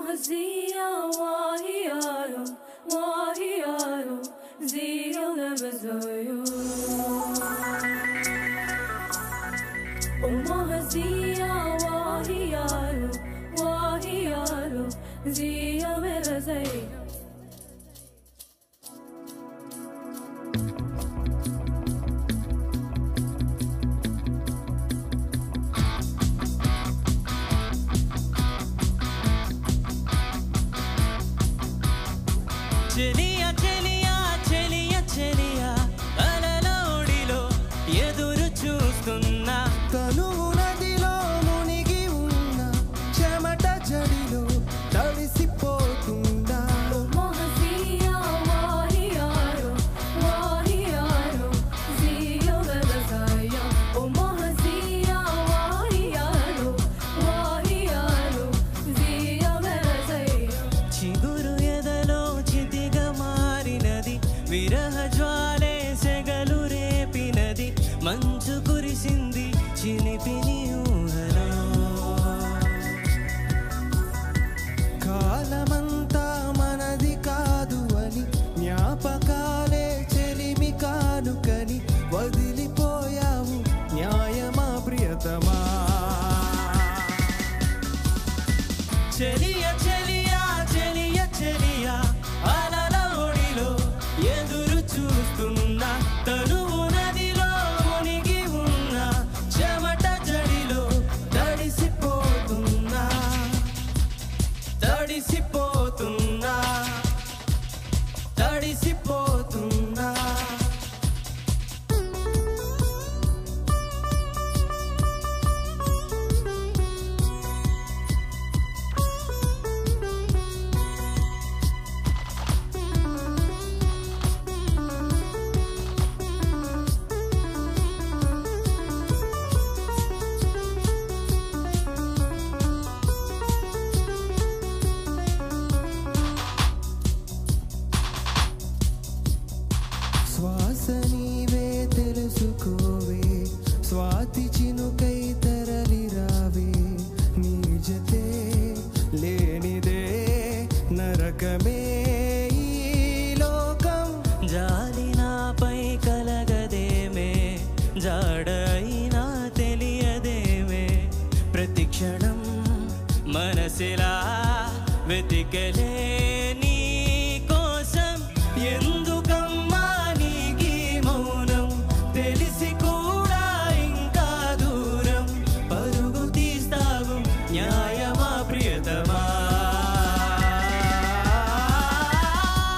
ومهزية وهيارو وهيارو زيو لبزويو ومهزية وهيارو وهيارو زيو لبزويو చెలియా చెలియా చెలియా చెలియా అలలోడిలో ఎదురు చూస్తున్నా తనువు నదిలో మునిగి ఉన్న చెమట జడిలో తడిసిపోతుందా ومهزية وهيارو وهيارو زيو لبزويو ومهزية وهيارو وهيارو زيو لبزويو చిగురు ఎదలో చితిగా మారినది విరహ జ్వాలే సెగలు రేపినది మంచు కురిసింది చిలిపిని ఊహలో కాలమంతా మనది కాదు అని జ్ఞాపకాలే చెలిమి కానుకని వదిలిపోయావు న్యాయమా ప్రియతమా చెలియా చెలియా చెలియా చెలియా అలల ఒడిలో ఎదురు చూస్తున్నా తనువు నదిలో మునిగి ఉన్న చెమట జడిలో తడిసిపోతున్నా తడిసిపోతున్నా తడిసిపోతున్నా శ్వాస నీవే తెలుసుకోవే స్వాతి చినుకై తరలిరావే నీ జతే లేనిదే నరకమే ఈ లోకం జాలి నాపై కలగదేమే జాడైనా తెలియదేమే ప్రతి క్షణం మనసిలా వెతికలే నీ కోసం ఎందుకమ్మా నీకీ మౌనం తెలిసి కూడా ఇంకా దూరం పరుగు తీస్తావు న్యాయమా ప్రియతమా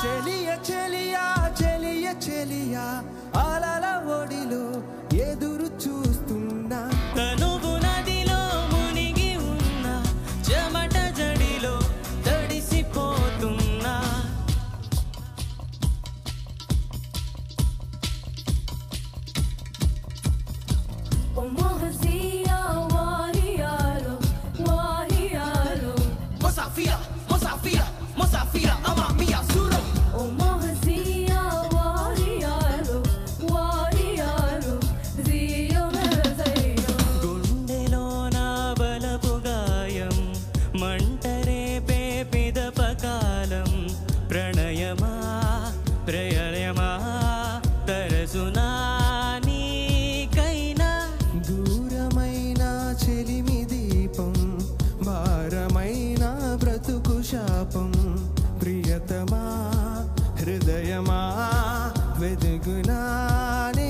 చెలియ చెలియా చెలియ చెలియా అలల ఒడిలో ఎదురు చూస్తున్నా తనువు నదిలో మునిగి ఉన్న చెమట జడిలో తడిసిపోతున్నా ومهزية وهيارو وهيارو Mosafira, Mosafira, Mosafira, ama mia suro. ومهزية وهيارو وهيارو زيو لبزويو గుండెలో నా బలపు గాయం మంటరేపే పిదపకాలం ప్రణయమా ప్రయయమా తరసునా నీకైనా దూరమైన చెలిమి దీపం భారమైన బ్రతుకు శాపం ప్రియతమా హృదయమా వెదుగునానే